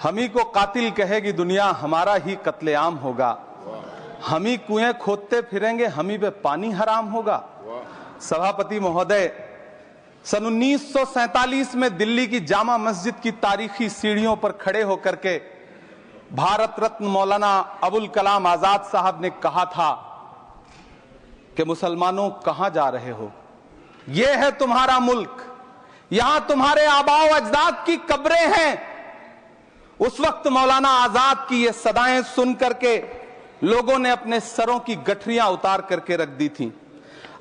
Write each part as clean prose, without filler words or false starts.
हम ही को कातिल कहेगी दुनिया, हमारा ही कत्लेआम होगा। हम ही कुएं खोदते फिरेंगे, हम ही पे पानी हराम होगा। सभापति महोदय, सन 1947 में दिल्ली की जामा मस्जिद की तारीखी सीढ़ियों पर खड़े होकर के भारत रत्न मौलाना अबुल कलाम आजाद साहब ने कहा था कि मुसलमानों कहां जा रहे हो, यह है तुम्हारा मुल्क, यहां तुम्हारे आबाओ अजदाद की कब्रें हैं। उस वक्त मौलाना आजाद की ये सदाएं सुन करके लोगों ने अपने सरों की गठरियां उतार करके रख दी थी।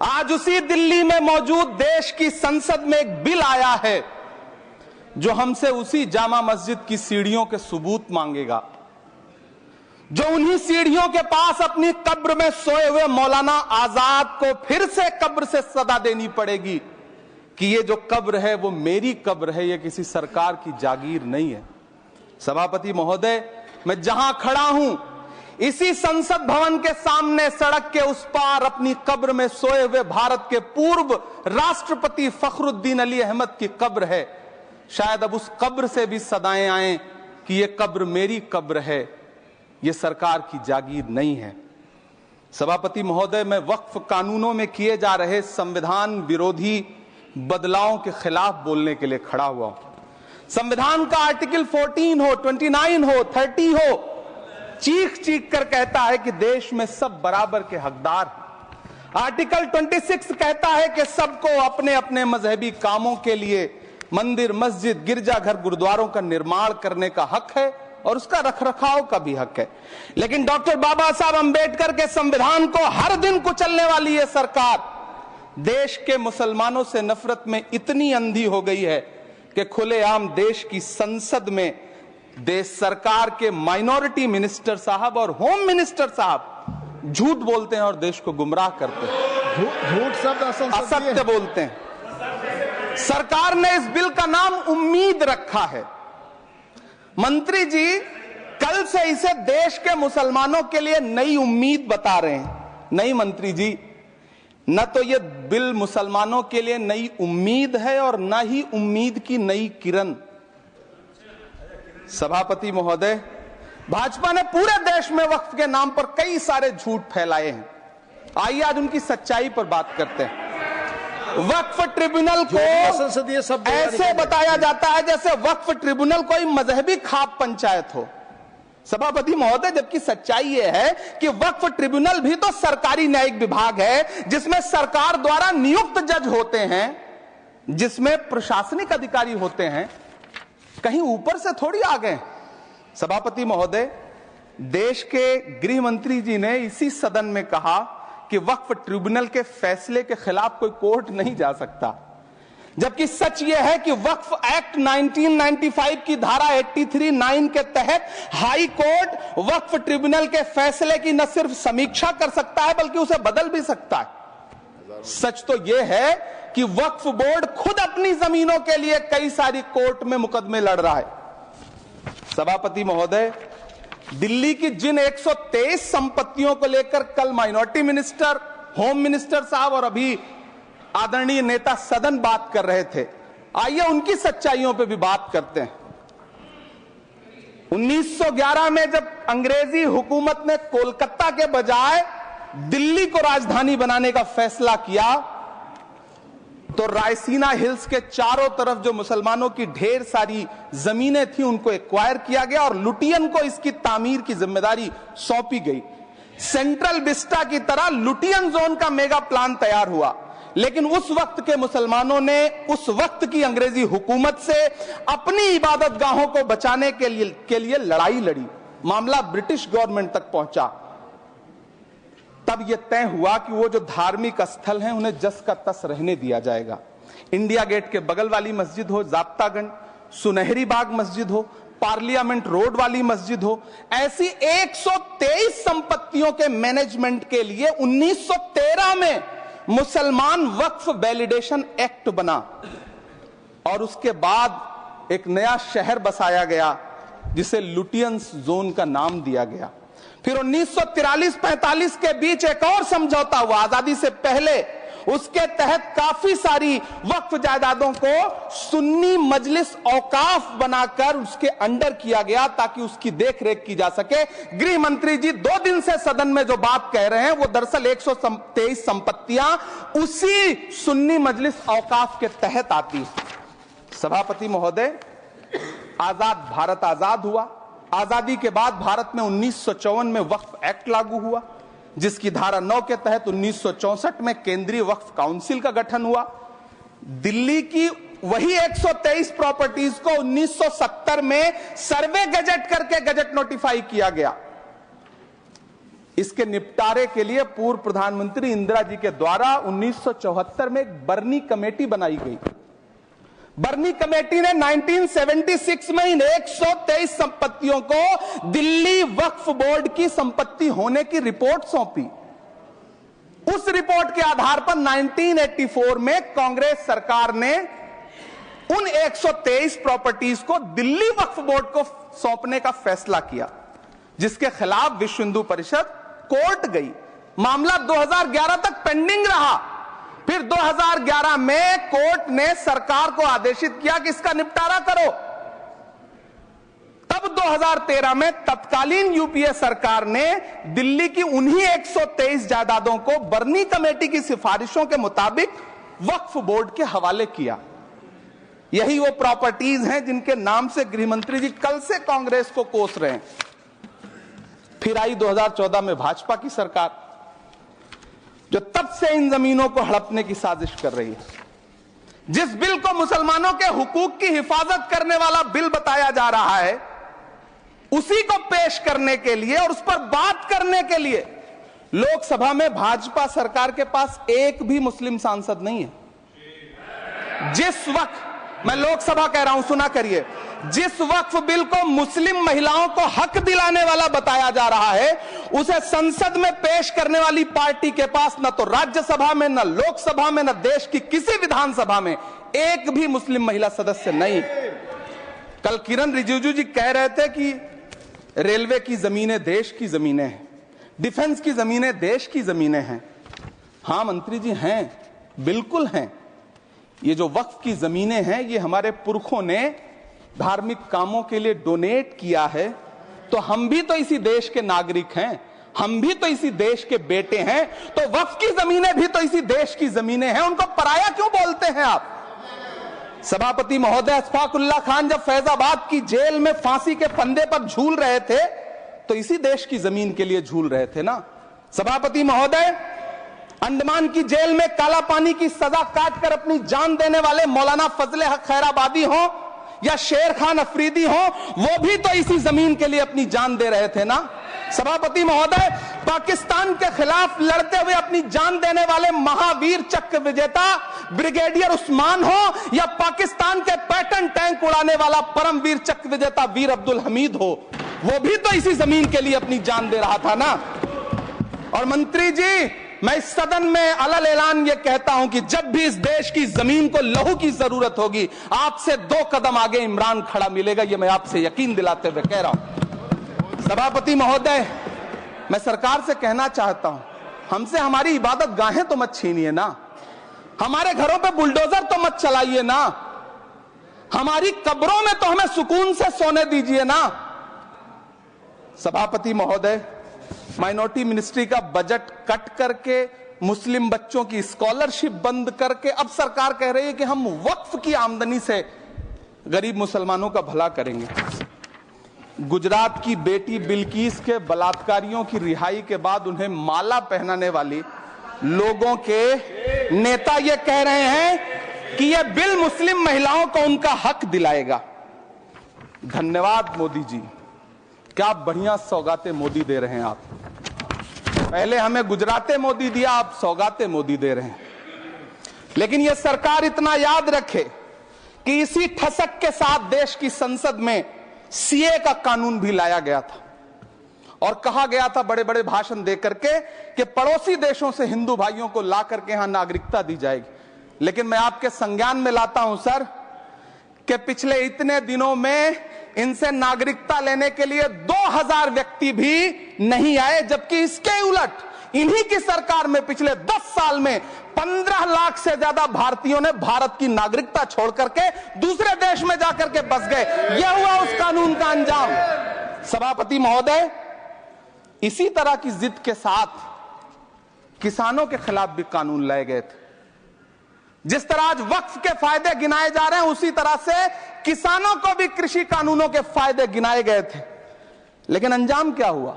आज उसी दिल्ली में मौजूद देश की संसद में एक बिल आया है जो हमसे उसी जामा मस्जिद की सीढ़ियों के सबूत मांगेगा, जो उन्हीं सीढ़ियों के पास अपनी कब्र में सोए हुए मौलाना आजाद को फिर से कब्र से सदा देनी पड़ेगी कि ये जो कब्र है वो मेरी कब्र है, ये किसी सरकार की जागीर नहीं है। सभापति महोदय, मैं जहां खड़ा हूं इसी संसद भवन के सामने सड़क के उस पार अपनी कब्र में सोए हुए भारत के पूर्व राष्ट्रपति फखरुद्दीन अली अहमद की कब्र है। शायद अब उस कब्र से भी सदाएं आए कि ये कब्र मेरी कब्र है, ये सरकार की जागीर नहीं है। सभापति महोदय, मैं वक्फ कानूनों में किए जा रहे संविधान विरोधी बदलावों के खिलाफ बोलने के लिए खड़ा हुआ हूं। संविधान का आर्टिकल 14 हो, 29 हो, 30 हो, चीख चीख कर कहता है कि देश में सब बराबर के हकदार हैं। आर्टिकल 26 कहता है कि सबको अपने अपने मजहबी कामों के लिए मंदिर, मस्जिद, गिरजाघर, गुरुद्वारों का निर्माण करने का हक है और उसका रखरखाव का भी हक है। लेकिन डॉक्टर बाबा साहब अंबेडकर के संविधान को हर दिन कुचलने वाली ये सरकार देश के मुसलमानों से नफरत में इतनी अंधी हो गई है कि खुलेआम देश की संसद में देश सरकार के माइनॉरिटी मिनिस्टर साहब और होम मिनिस्टर साहब झूठ बोलते हैं और देश को गुमराह करते हैं। झूठ शब्द असत्य बोलते हैं। सरकार ने इस बिल का नाम उम्मीद रखा है। मंत्री जी कल से इसे देश के मुसलमानों के लिए नई उम्मीद बता रहे हैं। नहीं मंत्री जी, न तो यह बिल मुसलमानों के लिए नई उम्मीद है और न ही उम्मीद की नई किरण। सभापति महोदय, भाजपा ने पूरे देश में वक्फ के नाम पर कई सारे झूठ फैलाए हैं। आइए आज उनकी सच्चाई पर बात करते हैं। वक्फ ट्रिब्यूनल को ऐसे बताया जाता है जैसे वक्फ ट्रिब्यूनल कोई मजहबी खाप पंचायत हो। सभापति महोदय, जबकि सच्चाई यह है कि वक्फ ट्रिब्यूनल भी तो सरकारी न्यायिक विभाग है जिसमें सरकार द्वारा नियुक्त जज होते हैं, जिसमें प्रशासनिक अधिकारी होते हैं, कहीं ऊपर से थोड़ी आ गए। सभापति महोदय, देश के गृह मंत्री जी ने इसी सदन में कहा कि वक्फ ट्रिब्यूनल के फैसले के खिलाफ कोई कोर्ट नहीं जा सकता, जबकि सच यह है कि वक्फ एक्ट 1995 की धारा 83(9) के तहत हाई कोर्ट वक्फ ट्रिब्यूनल के फैसले की न सिर्फ समीक्षा कर सकता है बल्कि उसे बदल भी सकता है। सच तो यह है कि वक्फ बोर्ड खुद अपनी जमीनों के लिए कई सारी कोर्ट में मुकदमे लड़ रहा है। सभापति महोदय, दिल्ली की जिन 123 संपत्तियों को लेकर कल माइनॉरिटी मिनिस्टर, होम मिनिस्टर साहब और अभी आदरणीय नेता सदन बात कर रहे थे, आइए उनकी सच्चाइयों पे भी बात करते हैं। 1911 में जब अंग्रेजी हुकूमत ने कोलकाता के बजाय दिल्ली को राजधानी बनाने का फैसला किया तो रायसीना हिल्स के चारों तरफ जो मुसलमानों की ढेर सारी जमीनें थी उनको एक्वायर किया गया और लुटियन को इसकी तामीर की जिम्मेदारी सौंपी गई। सेंट्रल विस्टा की तरह लुटियन जोन का मेगा प्लान तैयार हुआ, लेकिन उस वक्त के मुसलमानों ने उस वक्त की अंग्रेजी हुकूमत से अपनी इबादत गाहों को बचाने के लिए लड़ाई लड़ी। मामला ब्रिटिश गवर्नमेंट तक पहुंचा। तब यह तय हुआ कि वो जो धार्मिक स्थल हैं उन्हें जस का तस रहने दिया जाएगा। इंडिया गेट के बगल वाली मस्जिद हो, जाब्तागंज, सुनहरी बाग मस्जिद हो, पार्लियामेंट रोड वाली मस्जिद हो, ऐसी 123 संपत्तियों के मैनेजमेंट के लिए 1913 में मुसलमान वक्फ वैलिडेशन एक्ट बना और उसके बाद एक नया शहर बसाया गया जिसे लुटियंस जोन का नाम दिया गया। फिर 1943-45 के बीच एक और समझौता हुआ आजादी से पहले उसके तहत काफी सारी वक्फ जायदादों को सुन्नी मजलिस औकाफ बनाकर उसके अंडर किया गया ताकि उसकी देखरेख की जा सके। गृह मंत्री जी 2 दिन से सदन में जो बात कह रहे हैं वो दरअसल 123 संपत्तियां उसी सुन्नी मजलिस औकाफ के तहत आती है। सभापति महोदय, आजाद भारत आजाद हुआ। आजादी के बाद भारत में 1954 में वक्फ एक्ट लागू हुआ, जिसकी धारा 9 के तहत 1964 में केंद्रीय वक्फ काउंसिल का गठन हुआ। दिल्ली की वही 123 प्रॉपर्टीज को 1970 में सर्वे गजट करके गजट नोटिफाई किया गया। इसके निपटारे के लिए पूर्व प्रधानमंत्री इंदिरा जी के द्वारा 1974 में एक बर्नी कमेटी बनाई गई। बर्नी कमेटी ने 1976 में इन 123 संपत्तियों को दिल्ली वक्फ बोर्ड की संपत्ति होने की रिपोर्ट सौंपी। उस रिपोर्ट के आधार पर 1984 में कांग्रेस सरकार ने उन 123 प्रॉपर्टीज को दिल्ली वक्फ बोर्ड को सौंपने का फैसला किया, जिसके खिलाफ विश्व हिंदू परिषद कोर्ट गई। मामला 2011 तक पेंडिंग रहा। फिर 2011 में कोर्ट ने सरकार को आदेशित किया कि इसका निपटारा करो। तब 2013 में तत्कालीन यूपीए सरकार ने दिल्ली की उन्हीं 123 जायदादों को बर्नी कमेटी की सिफारिशों के मुताबिक वक्फ बोर्ड के हवाले किया। यही वो प्रॉपर्टीज हैं जिनके नाम से गृह मंत्री जी कल से कांग्रेस को कोस रहे हैं। फिर आई 2014 में भाजपा की सरकार, जो तब से इन जमीनों को हड़पने की साजिश कर रही है। जिस बिल को मुसलमानों के हुकूक की हिफाजत करने वाला बिल बताया जा रहा है, उसी को पेश करने के लिए और उस पर बात करने के लिए लोकसभा में भाजपा सरकार के पास एक भी मुस्लिम सांसद नहीं है। जिस वक्त, मैं लोकसभा कह रहा हूं, सुना करिए, जिस वक्फ बिल को मुस्लिम महिलाओं को हक दिलाने वाला बताया जा रहा है, उसे संसद में पेश करने वाली पार्टी के पास न तो राज्यसभा में, न लोकसभा में, न देश की किसी विधानसभा में एक भी मुस्लिम महिला सदस्य नहीं। कल किरण रिजिजू जी कह रहे थे कि रेलवे की जमीनें देश की जमीनें हैं, डिफेंस की जमीनें देश की जमीनें हैं। हां मंत्री जी, हैं, बिल्कुल हैं। ये जो वक्फ की जमीनें हैं, ये हमारे पुरखों ने धार्मिक कामों के लिए डोनेट किया है। तो हम भी तो इसी देश के नागरिक हैं, हम भी तो इसी देश के बेटे हैं। तो वक्फ की जमीनें भी तो इसी देश की जमीनें हैं, उनको पराया क्यों बोलते हैं आप? सभापति महोदय, अशफाकुल्लाह खान जब फैजाबाद की जेल में फांसी के फंदे पर झूल रहे थे, तो इसी देश की जमीन के लिए झूल रहे थे ना। सभापति महोदय, अंडमान की जेल में काला पानी की सजा काटकर अपनी जान देने वाले मौलाना फजले हक खैराबादी हो या शेर खान अफरीदी हो, वो भी तो इसी जमीन के लिए अपनी जान दे रहे थे ना। सभापति महोदय, पाकिस्तान के खिलाफ लड़ते हुए अपनी जान देने वाले महावीर चक्र विजेता ब्रिगेडियर उस्मान हो या पाकिस्तान के पैटर्न टैंक उड़ाने वाला परमवीर चक्र विजेता वीर अब्दुल हमीद हो, वो भी तो इसी जमीन के लिए अपनी जान दे रहा था ना। और मंत्री जी, मैं इस सदन में अलग ऐलान ये कहता हूं कि जब भी इस देश की जमीन को लहू की जरूरत होगी, आपसे 2 कदम आगे इमरान खड़ा मिलेगा, ये मैं आपसे यकीन दिलाते हुए कह रहा हूं। सभापति महोदय, मैं सरकार से कहना चाहता हूं, हमसे हमारी इबादत गाहें तो मत छीनिए ना, हमारे घरों पे बुलडोजर तो मत चलाइए ना, हमारी कब्रों में तो हमें सुकून से सोने दीजिए ना। सभापति महोदय, माइनॉरिटी मिनिस्ट्री का बजट कट करके, मुस्लिम बच्चों की स्कॉलरशिप बंद करके अब सरकार कह रही है कि हम वक्फ की आमदनी से गरीब मुसलमानों का भला करेंगे। गुजरात की बेटी बिल्किस के बलात्कारियों की रिहाई के बाद उन्हें माला पहनाने वाली लोगों के नेता ये कह रहे हैं कि यह बिल मुस्लिम महिलाओं को उनका हक दिलाएगा। धन्यवाद मोदी जी, क्या बढ़िया सौगातें मोदी दे रहे हैं आप। पहले हमें गुजराते मोदी दिया, आप सौगातें मोदी दे रहे हैं। लेकिन यह सरकार इतना याद रखे कि इसी ठसक के साथ देश की संसद में सीए का कानून भी लाया गया था और कहा गया था बड़े बड़े भाषण देकर के कि पड़ोसी देशों से हिंदू भाइयों को ला करके यहां नागरिकता दी जाएगी। लेकिन मैं आपके संज्ञान में लाता हूं सर कि पिछले इतने दिनों में इनसे नागरिकता लेने के लिए 2000 व्यक्ति भी नहीं आए, जबकि इसके उलट इन्हीं की सरकार में पिछले 10 साल में 15 लाख से ज्यादा भारतीयों ने भारत की नागरिकता छोड़ करके दूसरे देश में जाकर के बस गए। यह हुआ उस कानून का अंजाम। सभापति महोदय, इसी तरह की जिद के साथ किसानों के खिलाफ भी कानून लाए गए थे। जिस तरह आज वक्फ के फायदे गिनाए जा रहे हैं, उसी तरह से किसानों को भी कृषि कानूनों के फायदे गिनाए गए थे। लेकिन अंजाम क्या हुआ?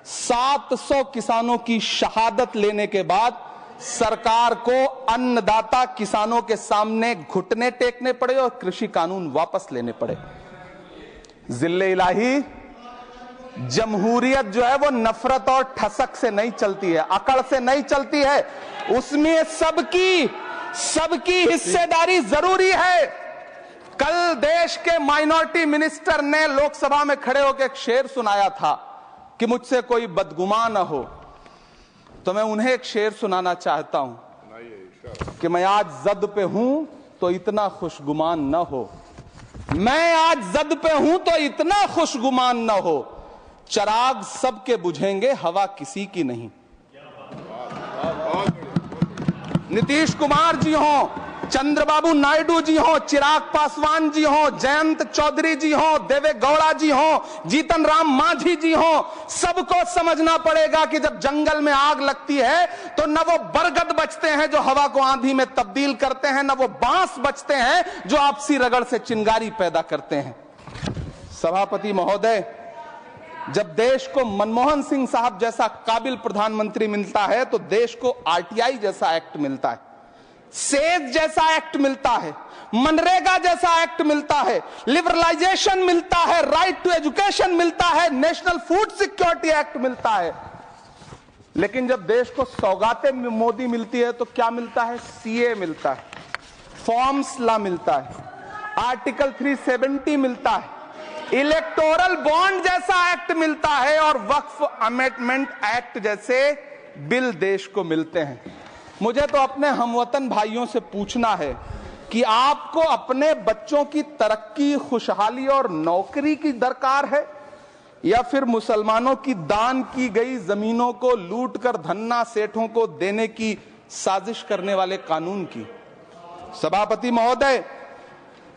700 किसानों की शहादत लेने के बाद सरकार को अन्नदाता किसानों के सामने घुटने टेकने पड़े और कृषि कानून वापस लेने पड़े। जिल्ले इलाही, जमहूरियत जो है वो नफरत और ठसक से नहीं चलती है, अकड़ से नहीं चलती है। उसमें सबकी हिस्सेदारी जरूरी है। कल देश के माइनॉरिटी मिनिस्टर ने लोकसभा में खड़े होकर एक शेर सुनाया था कि मुझसे कोई बदगुमान न हो, तो मैं उन्हें एक शेर सुनाना चाहता हूं कि मैं आज जद पे हूं तो इतना खुशगुमान न हो, मैं आज जद पे हूं तो इतना खुशगुमान न हो, चराग सबके बुझेंगे हवा किसी की नहीं। नीतीश कुमार जी हो, चंद्रबाबू नायडू जी हो, चिराग पासवान जी हो, जयंत चौधरी जी हो, देवे गौड़ा जी हो, जीतन राम मांझी जी हो, सबको समझना पड़ेगा कि जब जंगल में आग लगती है तो न वो बरगद बचते हैं जो हवा को आंधी में तब्दील करते हैं, न वो बांस बचते हैं जो आपसी रगड़ से चिंगारी पैदा करते हैं। सभापति महोदय, जब देश को मनमोहन सिंह साहब जैसा काबिल प्रधानमंत्री मिलता है तो देश को आरटीआई जैसा एक्ट मिलता है, सेज जैसा एक्ट मिलता है, मनरेगा जैसा एक्ट मिलता है, लिबरलाइजेशन मिलता है, राइट टू एजुकेशन मिलता है, नेशनल फूड सिक्योरिटी एक्ट मिलता है। लेकिन जब देश को सौगातें मोदी मिलती है तो क्या मिलता है? सीए मिलता है, फॉर्म्स लॉ मिलता है, आर्टिकल 370 मिलता है, इलेक्टोरल बॉन्ड जैसा एक्ट मिलता है और वक्फ अमेंडमेंट एक्ट जैसे बिल देश को मिलते हैं। मुझे तो अपने हमवतन भाइयों से पूछना है कि आपको अपने बच्चों की तरक्की, खुशहाली और नौकरी की दरकार है या फिर मुसलमानों की दान की गई जमीनों को लूटकर धन्ना सेठों को देने की साजिश करने वाले कानून की? सभापति महोदय,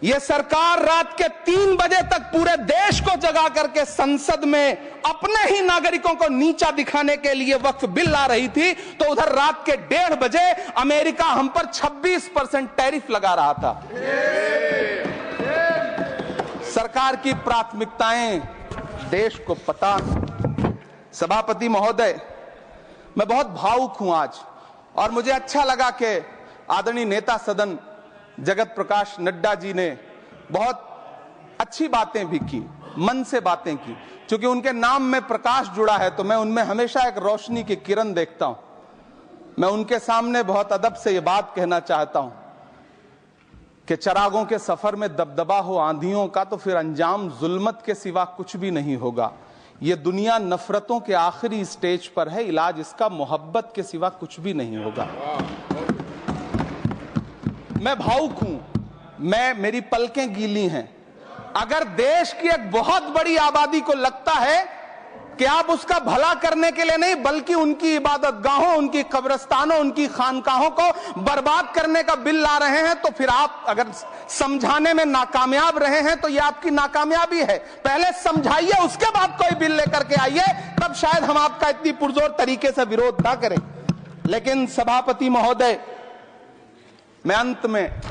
यह सरकार रात के 3 बजे तक पूरे देश को जगा करके संसद में अपने ही नागरिकों को नीचा दिखाने के लिए वक्फ बिल ला रही थी, तो उधर रात के 1:30 बजे अमेरिका हम पर 26% टैरिफ लगा रहा था। सरकार की प्राथमिकताएं देश को पता। सभापति महोदय, मैं बहुत भावुक हूं आज, और मुझे अच्छा लगा कि आदरणीय नेता सदन जगत प्रकाश नड्डा जी ने बहुत अच्छी बातें भी की, मन से बातें की। क्योंकि उनके नाम में प्रकाश जुड़ा है तो मैं उनमें हमेशा एक रोशनी की किरण देखता हूं। मैं उनके सामने बहुत अदब से यह बात कहना चाहता हूं कि चिरागों के सफर में दबदबा हो आंधियों का तो फिर अंजाम जुल्मत के सिवा कुछ भी नहीं होगा। यह दुनिया नफरतों के आखिरी स्टेज पर है, इलाज इसका मोहब्बत के सिवा कुछ भी नहीं होगा। मैं भावुक हूं, मेरी पलकें गीली हैं। अगर देश की एक बहुत बड़ी आबादी को लगता है कि आप उसका भला करने के लिए नहीं बल्कि उनकी इबादतगाहों, उनकी कब्रिस्तानों, उनकी खानकाहों को बर्बाद करने का बिल ला रहे हैं, तो फिर आप अगर समझाने में नाकामयाब रहे हैं तो यह आपकी नाकामयाबी है। पहले समझाइए, उसके बाद कोई बिल लेकर के आइए, तब शायद हम आपका इतनी पुरजोर तरीके से विरोध ना करें। लेकिन सभापति महोदय, मैं अंत में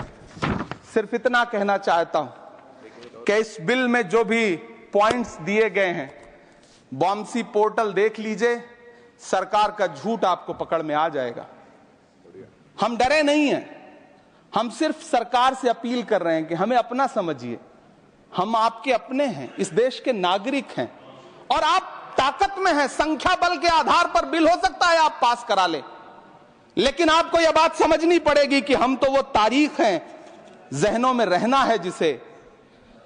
सिर्फ इतना कहना चाहता हूं कि इस बिल में जो भी पॉइंट्स दिए गए हैं, बॉम्सी पोर्टल देख लीजिए, सरकार का झूठ आपको पकड़ में आ जाएगा। हम डरे नहीं हैं, हम सिर्फ सरकार से अपील कर रहे हैं कि हमें अपना समझिए। हम आपके अपने हैं, इस देश के नागरिक हैं और आप ताकत में हैं। संख्या बल के आधार पर बिल हो सकता है आप पास करा लें, लेकिन आपको यह बात समझनी पड़ेगी कि हम तो वो तारीख हैं, जहनों में रहना है जिसे,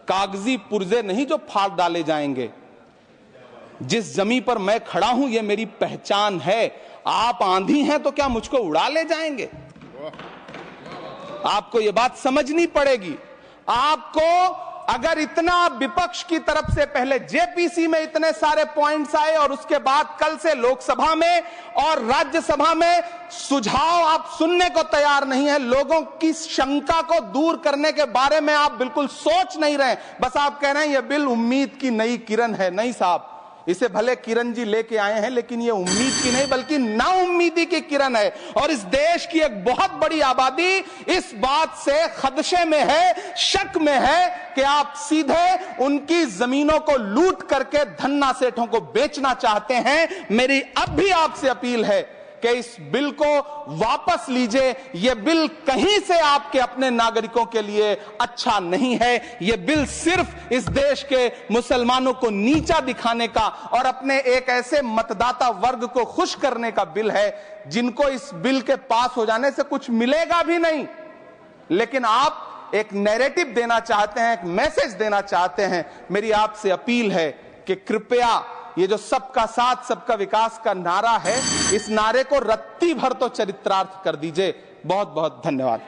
कागजी पुर्जे नहीं जो फाड़ डाले जाएंगे। जिस जमीन पर मैं खड़ा हूं यह मेरी पहचान है। आप आंधी हैं तो क्या मुझको उड़ा ले जाएंगे? आपको यह बात समझनी पड़ेगी। आपको अगर इतना विपक्ष की तरफ से पहले जेपीसी में इतने सारे पॉइंट्स आए और उसके बाद कल से लोकसभा में और राज्यसभा में सुझाव आप सुनने को तैयार नहीं है, लोगों की शंका को दूर करने के बारे में आप बिल्कुल सोच नहीं रहे, बस आप कह रहे हैं यह बिल उम्मीद की नई किरण है। नहीं साहब, इसे भले किरण जी लेके आए हैं, लेकिन ये उम्मीद की नहीं बल्कि नाउम्मीदी की किरण है। और इस देश की एक बहुत बड़ी आबादी इस बात से खदशे में है, शक में है कि आप सीधे उनकी जमीनों को लूट करके धन्ना सेठों को बेचना चाहते हैं। मेरी अब भी आपसे अपील है कि इस बिल को वापस लीजिए। यह बिल कहीं से आपके अपने नागरिकों के लिए अच्छा नहीं है। यह बिल सिर्फ इस देश के मुसलमानों को नीचा दिखाने का और अपने एक ऐसे मतदाता वर्ग को खुश करने का बिल है जिनको इस बिल के पास हो जाने से कुछ मिलेगा भी नहीं। लेकिन आप एक नैरेटिव देना चाहते हैं, एक मैसेज देना चाहते हैं। मेरी आपसे अपील है कि कृपया ये जो सबका साथ सबका विकास का नारा है, इस नारे को रत्ती भर तो चरित्रार्थ कर दीजिए। बहुत बहुत धन्यवाद।